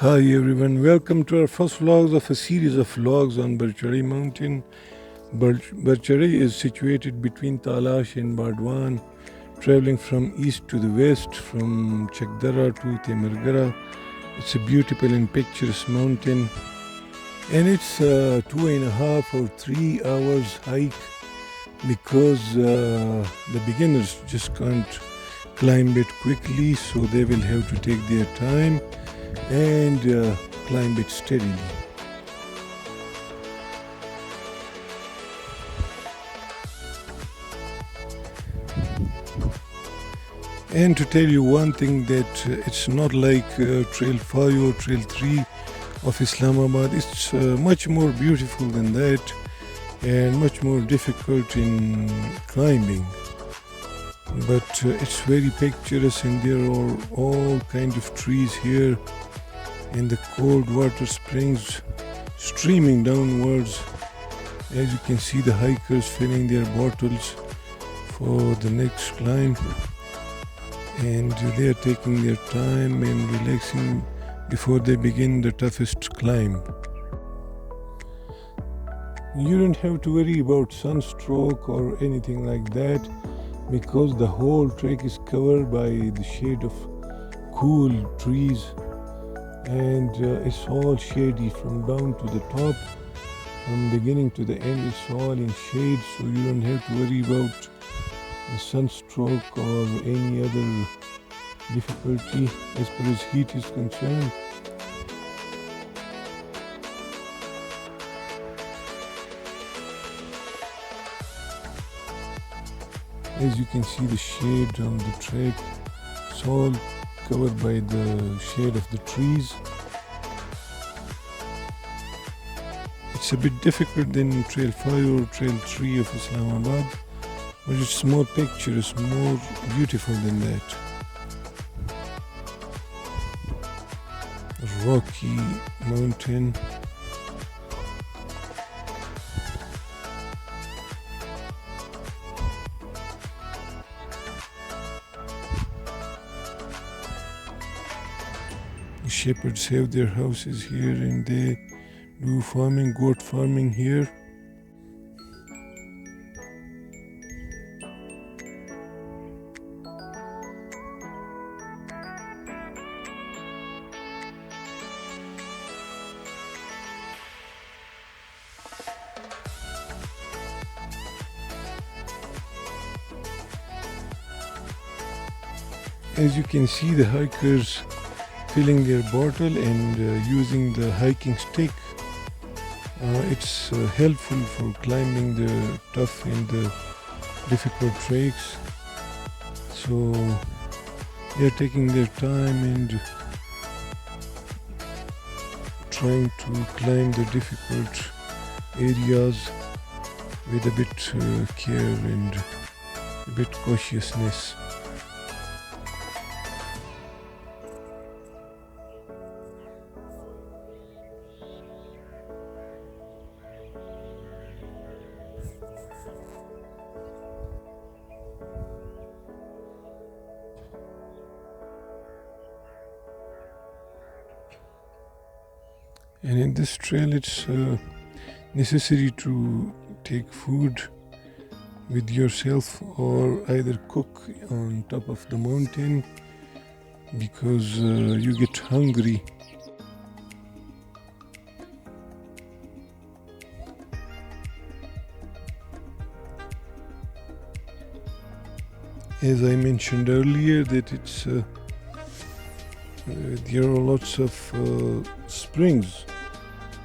Hi everyone, welcome to our first vlogs of a series of vlogs on Barcharaye mountain. Barcharaye is situated between Talash and Bardwan, traveling from east to the west, from Chakdara to Temergara. It's a beautiful and picturesque mountain, and it's 2.5 or 3 hours hike because the beginners just can't climb it quickly, so they will have to take their time and climb it steadily. And to tell you one thing, that it's not like Trail 5 or Trail 3 of Islamabad. It's much more beautiful than that and much more difficult in climbing. But it's very picturesque, and there are all kinds of trees here, and the cold water springs streaming downwards. As you can see, the hikers filling their bottles for the next climb, and they are taking their time and relaxing before they begin the toughest climb. You don't have to worry about sunstroke or anything like that, because the whole trek is covered by the shade of cool trees, and it's all shady from down to the top. From beginning to the end, it's all in shade, so you don't have to worry about the sunstroke or any other difficulty as far as heat is concerned. As you can see, the shade on the track, it's all covered by the shade of the trees. It's a bit difficult than Trail 5 or Trail 3 of Islamabad, but it's more picturesque, more beautiful than that. A rocky mountain. The shepherds have their houses here, and they do farming, goat farming here. As you can see, the hikers filling their bottle and using the hiking stick. It's helpful for climbing the tough and the difficult treks. So they are taking their time and trying to climb the difficult areas with a bit care and a bit cautiousness. And in this trail, it's necessary to take food with yourself or either cook on top of the mountain, because you get hungry. As I mentioned earlier, that it's there are lots of springs,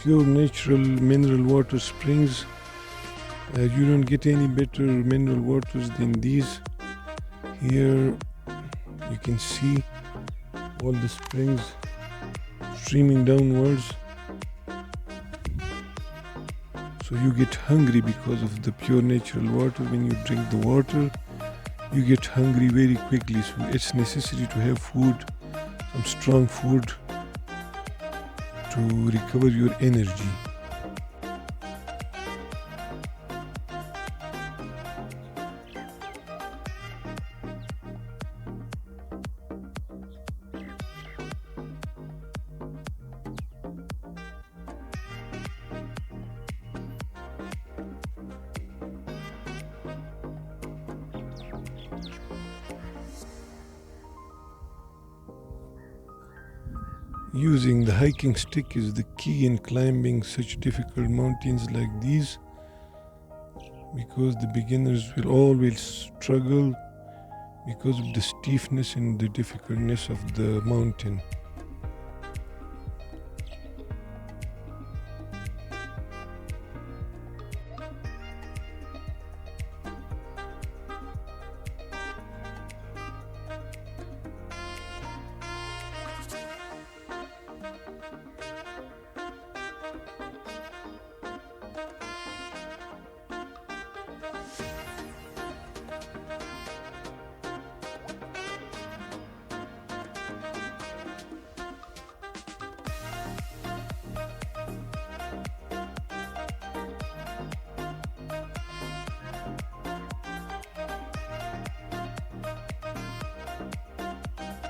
pure natural mineral water springs. You don't get any better mineral waters than these. Here you can see all the springs streaming downwards. So you get hungry because of the pure natural water. When you drink the water, you get hungry very quickly. So it's necessary to have food, some strong food, to recover your energy. Using the hiking stick is the key in climbing such difficult mountains like these, because the beginners will always struggle because of the steepness and the difficultness of the mountain.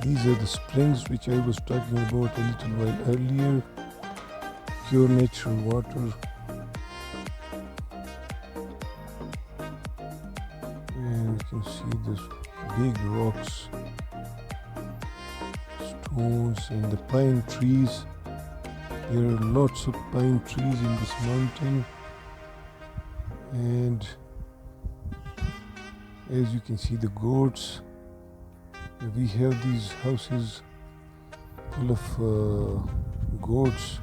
These are the springs which I was talking about a little while earlier. Pure natural water. And you can see these big rocks, stones, and the pine trees. There are lots of pine trees in this mountain. And as you can see, the goats. We have these houses full of goats.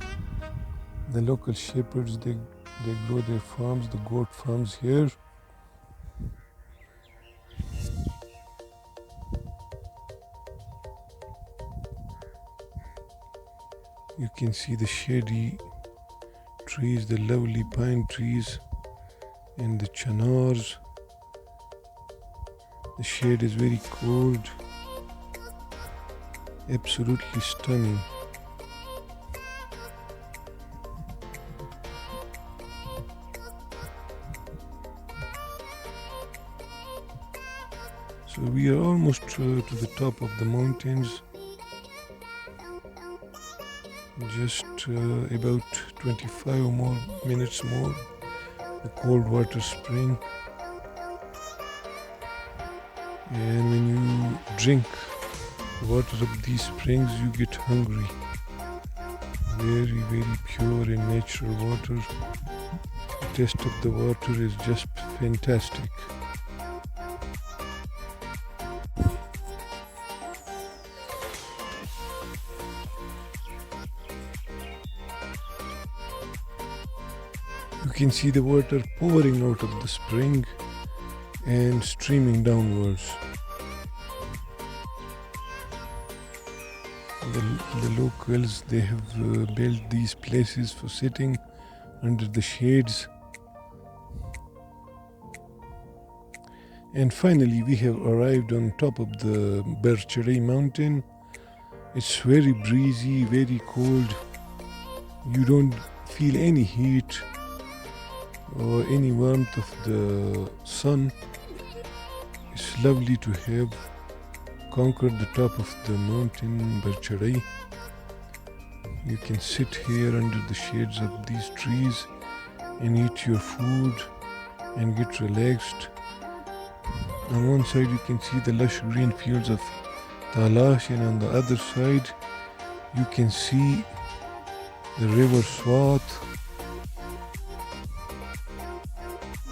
The local shepherds, they grow their farms, the goat farms here. You can see the shady trees, the lovely pine trees and the chinars. The shade is very cold. Absolutely stunning. So we are almost to the top of the mountains. Just about 25 more minutes more. The cold water spring. And when you drink water of these springs, you get hungry. Very, very pure and natural water. The taste of the water is just fantastic. You can see the water pouring out of the spring and streaming downwards. The locals, they have built these places for sitting under the shades. And finally we have arrived on top of the Barcharaye mountain. It's very breezy, very cold. You don't feel any heat or any warmth of the sun. It's lovely to have conquered the top of the mountain Barcharaye. You can sit here under the shades of these trees and eat your food and get relaxed. On one side you can see the lush green fields of Talash, and on the other side you can see the river Swat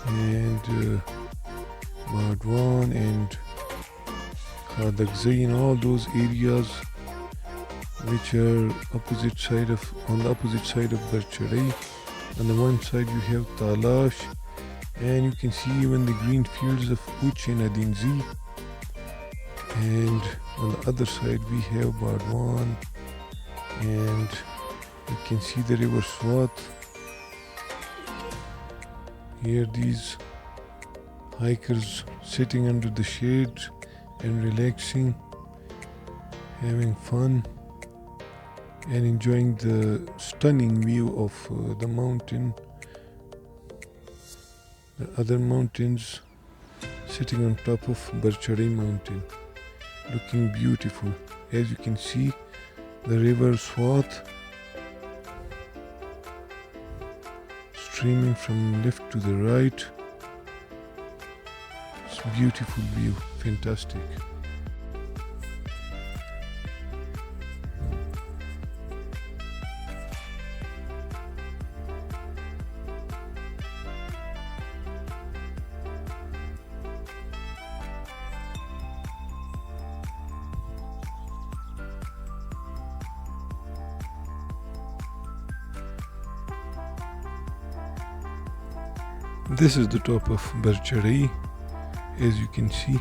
and Bardwan and Khadagzai, and all those areas which are on the opposite side of Barcharaye. On the one side you have Talash, and you can see even the green fields of Uch and Adinzi, and on the other side we have Bardwan, and you can see the river Swat. Here these hikers sitting under the shade and relaxing, having fun and enjoying the stunning view of the mountain. The other mountains sitting on top of Barcharaye mountain, looking beautiful. As you can see, the river Swat streaming from left to the right. It's a beautiful view, fantastic. This is the top of Barcharaye, as you can see.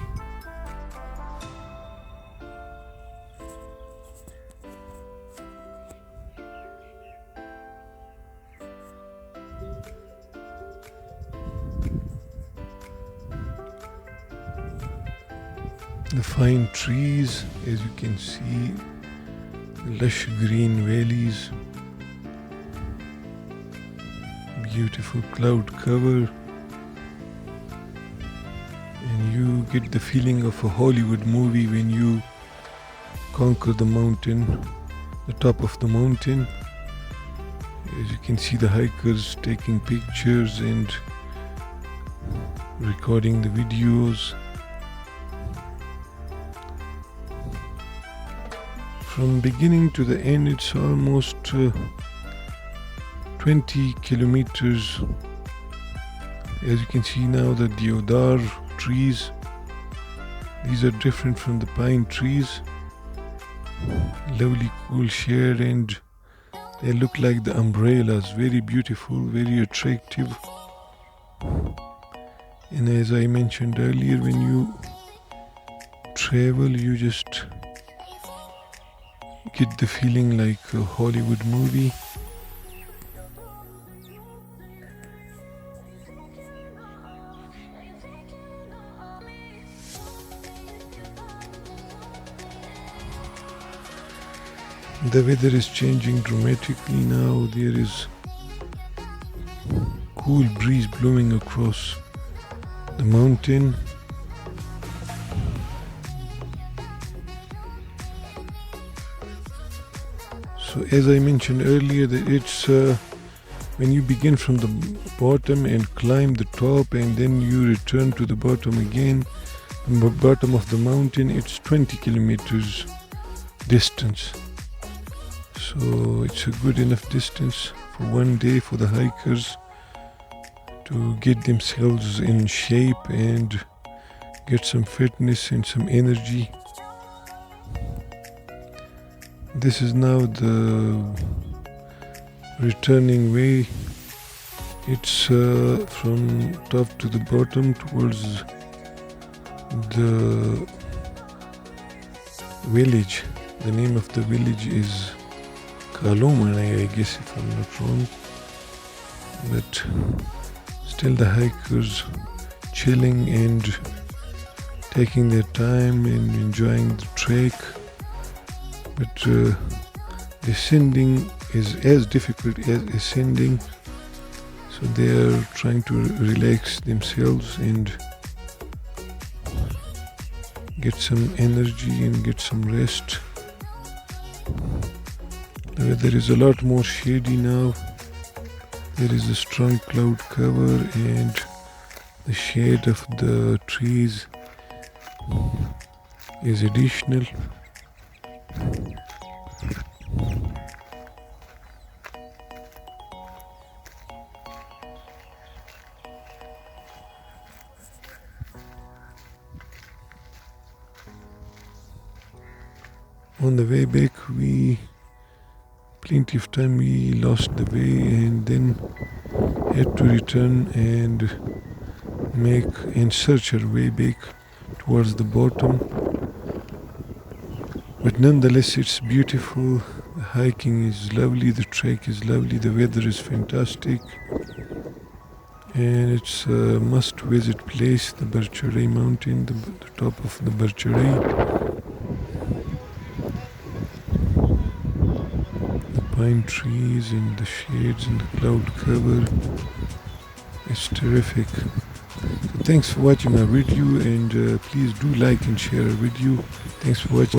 The fine trees, as you can see, lush green valleys, beautiful cloud cover, and you get the feeling of a Hollywood movie when you conquer the mountain, the top of the mountain. As you can see, the hikers taking pictures and recording the videos. From beginning to the end, it's almost 20 kilometers. As you can see now, the deodar trees, these are different from the pine trees. Lovely cool shade, and they look like the umbrellas. Very beautiful, very attractive. And as I mentioned earlier, when you travel, you just get the feeling like a Hollywood movie. The weather is changing dramatically now. There is cool breeze blowing across the mountain. So as I mentioned earlier, that it's when you begin from the bottom and climb the top, and then you return to the bottom again, the bottom of the mountain, it's 20 kilometers distance. So it's a good enough distance for one day for the hikers to get themselves in shape and get some fitness and some energy. This is now the returning way. It's from top to the bottom towards the village. The name of the village is Kalomanaye, I guess, if I'm not wrong. But still the hikers chilling and taking their time and enjoying the trek. But descending is as difficult as ascending, so they are trying to relax themselves and get some energy and get some rest. The weather is a lot more shady now. There is a strong cloud cover, and the shade of the trees is additional. On the way back, plenty of time we lost the way, and then had to return and search our way back towards the bottom. But nonetheless, it's beautiful. The hiking is lovely, the trek is lovely, the weather is fantastic, and it's a must-visit place. The Barcharaye mountain, the top of the Barcharaye. Pine trees and the shades and the cloud cover. It's terrific. So thanks for watching our video, and please do like and share our video. Thanks for watching.